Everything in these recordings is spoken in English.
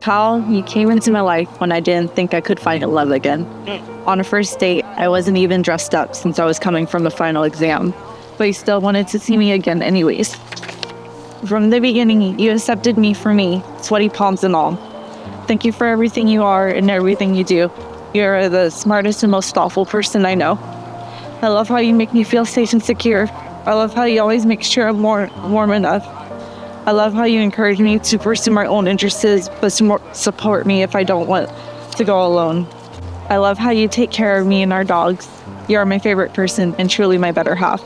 How you came into my life when I didn't think I could find love again. On a first date, I wasn't even dressed up since I was coming from the final exam, but you still wanted to see me again anyways. From the beginning, you accepted me for me, sweaty palms and all. Thank you for everything you are and everything you do. You're the smartest and most thoughtful person I know. I love how you make me feel safe and secure. I love how you always make sure I'm warm enough. I love how you encourage me to pursue my own interests, but support me if I don't want to go alone. I love how you take care of me and our dogs. You are my favorite person and truly my better half.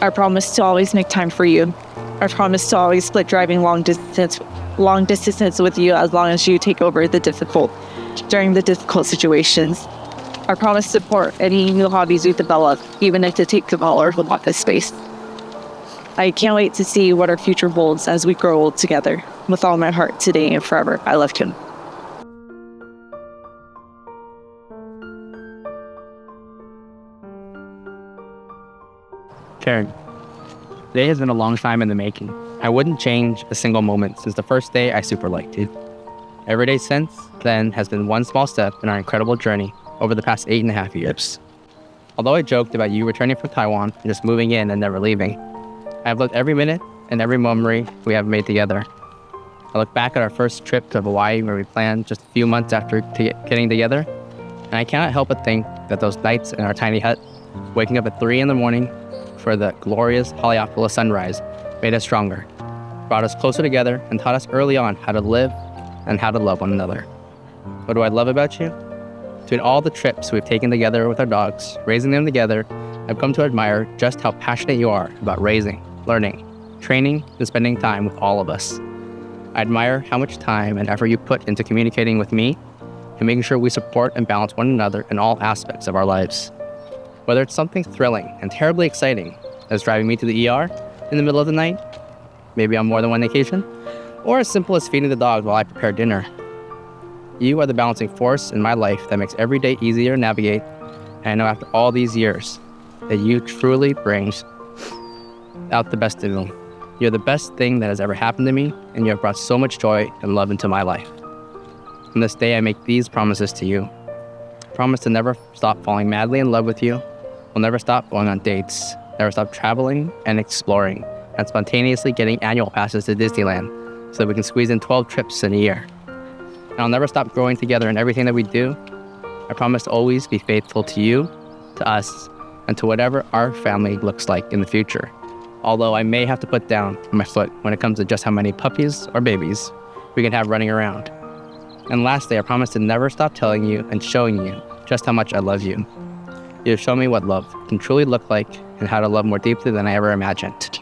I promise to always make time for you. I promise to always split driving long distance with you as long as you take over during the difficult situations. I promise to support any new hobbies we develop, even if it takes a while or a lot of space. I can't wait to see what our future holds as we grow old together. With all my heart, today and forever, I love Kim. Karen, today has been a long time in the making. I wouldn't change a single moment since the first day I super liked you. Every day since then has been one small step in our incredible journey over the past 8.5 years. Although I joked about you returning from Taiwan and just moving in and never leaving, I have loved every minute and every memory we have made together. I look back at our first trip to Hawaii where we planned just a few months after getting together, and I cannot help but think that those nights in our tiny hut, waking up at 3 a.m. for the glorious Haleakala sunrise, made us stronger, brought us closer together, and taught us early on how to live and how to love one another. What do I love about you? Between all the trips we've taken together with our dogs, raising them together, I've come to admire just how passionate you are about raising, learning, training, and spending time with all of us. I admire how much time and effort you put into communicating with me and making sure we support and balance one another in all aspects of our lives. Whether it's something thrilling and terribly exciting, as driving me to the ER in the middle of the night, maybe on more than one occasion, or as simple as feeding the dogs while I prepare dinner. You are the balancing force in my life that makes every day easier to navigate, and I know after all these years that you truly brings out the best in me. You're the best thing that has ever happened to me, and you have brought so much joy and love into my life. On this day, I make these promises to you. I promise to never stop falling madly in love with you. We'll never stop going on dates, never stop traveling and exploring, and spontaneously getting annual passes to Disneyland so that we can squeeze in 12 trips in a year. And I'll never stop growing together in everything that we do. I promise to always be faithful to you, to us, and to whatever our family looks like in the future. Although I may have to put down my foot when it comes to just how many puppies or babies we can have running around. And lastly, I promise to never stop telling you and showing you just how much I love you. You have shown me what love can truly look like and how to love more deeply than I ever imagined.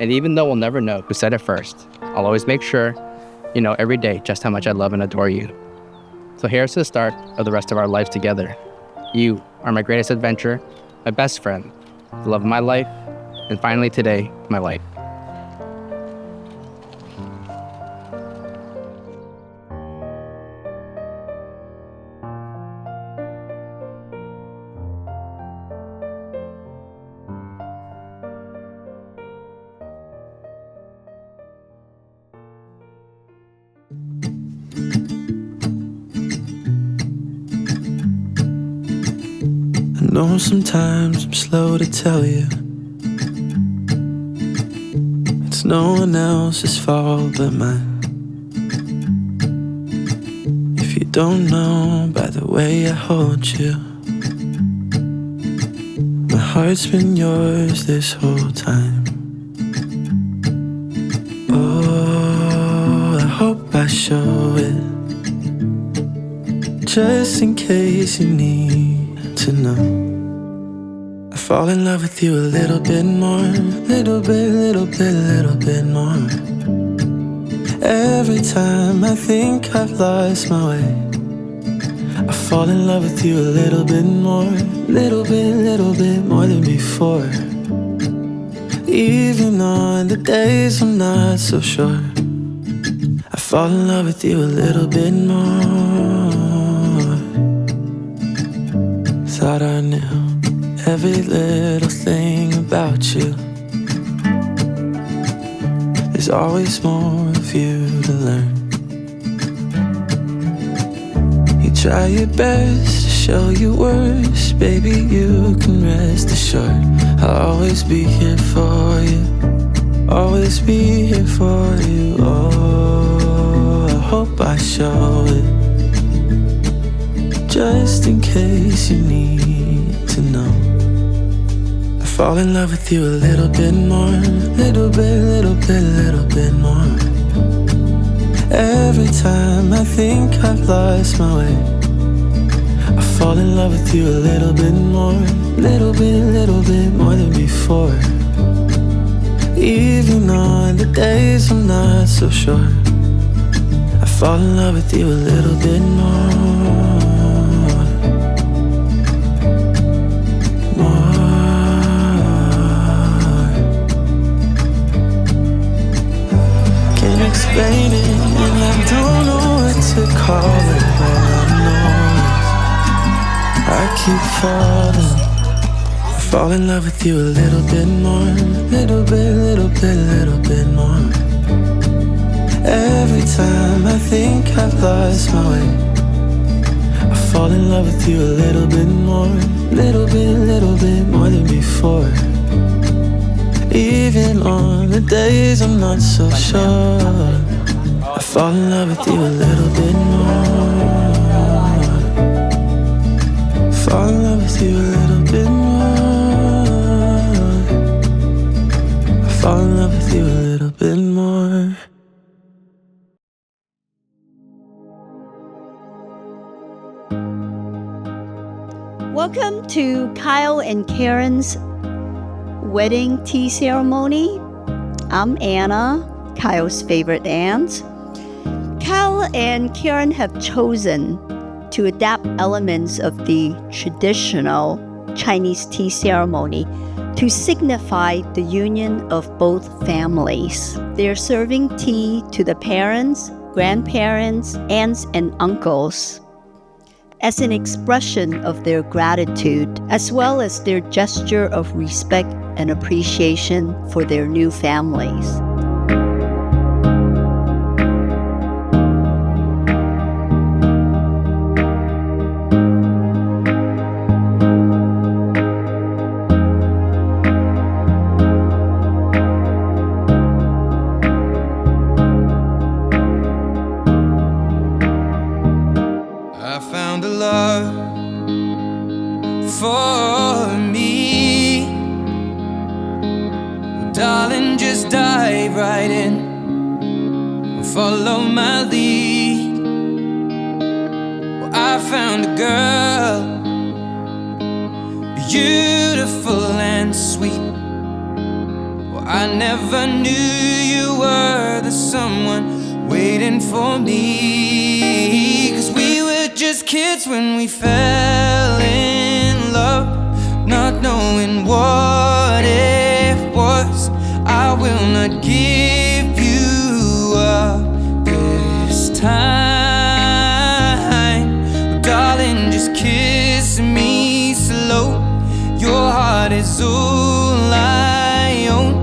And even though we'll never know who said it first, I'll always make sure you know every day just how much I love and adore you. So here's to the start of the rest of our lives together. You are my greatest adventure, my best friend, the love of my life, and finally today, my life. I know sometimes I'm slow to tell you it's no one else's fault but mine. If you don't know by the way I hold you, my heart's been yours this whole time. Oh, I hope I show it, just in case you need to know. I fall in love with you a little bit more, little bit more. Every time I think I've lost my way, I fall in love with you a little bit more, little bit more than before. Even on the days I'm not so sure, I fall in love with you a little bit more. Thought I knew every little thing about you. There's always more of you to learn. try your best to show you worse. Baby, you can rest assured I'll always be here for you. Always be here for you. Oh, I hope I show it, just in case you need to know. I fall in love with you a little bit more. Little bit more. Every time I think I've lost my way, I fall in love with you a little bit more. Little bit more than before. Even on the days I'm not so sure, I fall in love with you a little bit more. Can't explain it, and I don't know what to call it. All I know is I keep falling. I fall in love with you a little bit more. Little bit more. Every time I think I've lost my way, I fall in love with you a little bit more. Little bit more than before. Even on the days I'm not so sure, I fall in love with you a little bit more. Fall in love with you a little bit more. I fall in love with you a little bit more. Welcome to Kyle and Karen's wedding tea ceremony. I'm Anna, Kyle's favorite aunt. Kyle and Karen have chosen to adapt elements of the traditional Chinese tea ceremony to signify the union of both families. They're serving tea to the parents, grandparents, aunts, and uncles as an expression of their gratitude, as well as their gesture of respect and appreciation for their new families. I found a love for me. Darling, just dive right in, follow my lead. Well, I found a girl, beautiful and sweet. Well, I never knew you were the someone waiting for me. 'Cause we were just kids when we fell in love, not knowing what it was. I will not give you up this time. Oh, darling, just kiss me slow. Your heart is all I own,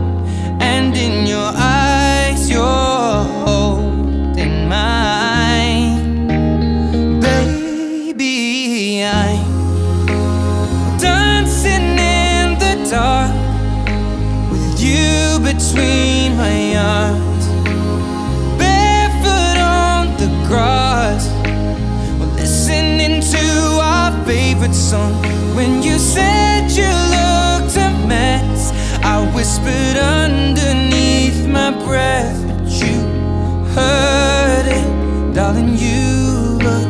and in your eyes you're holding mine. Baby, I'm dancing in the dark, you between my arms, barefoot on the grass. We're listening to our favorite song. When you said you looked a mess, I whispered underneath my breath, but you heard it. Darling, you look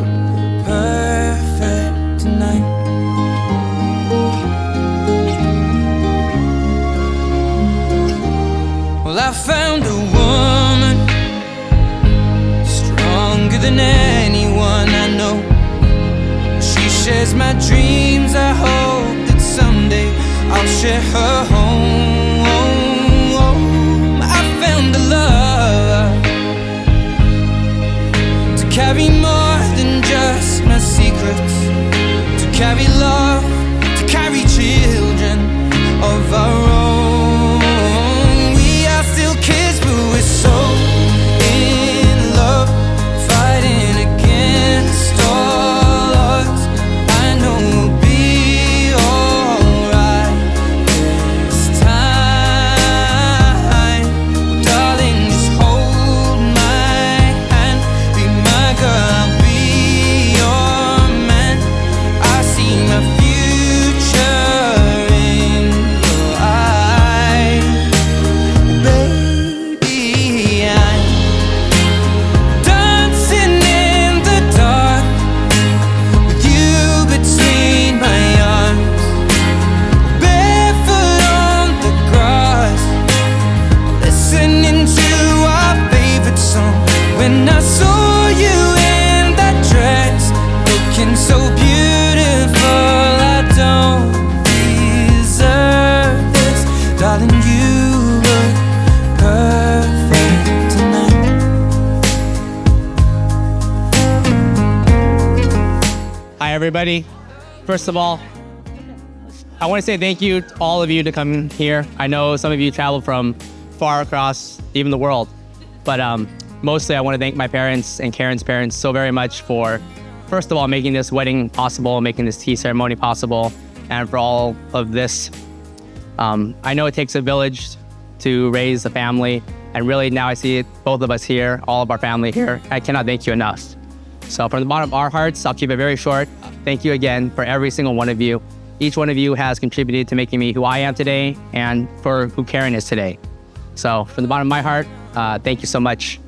perfect tonight. Well, I found a woman stronger than anyone I know. She shares my dreams. I hope that someday I'll share her home. I found a love to carry more than just my secrets, to carry love, to carry children of our own. We are still kids, but we're so in love, fighting against all you in that dress, looking so beautiful. I don't deserve this, darling. You look perfect tonight. Hi, everybody. First of all, I want to say thank you to all of you to come here. I know some of you traveled from far across even the world, but mostly I want to thank my parents and Karen's parents so very much for, first of all, making this wedding possible, making this tea ceremony possible, and for all of this. I know it takes a village to raise a family, and really now I see it, both of us here, all of our family here. I cannot thank you enough. So from the bottom of our hearts, I'll keep it very short. Thank you again for every single one of you. Each one of you has contributed to making me who I am today and for who Karen is today. So from the bottom of my heart, thank you so much.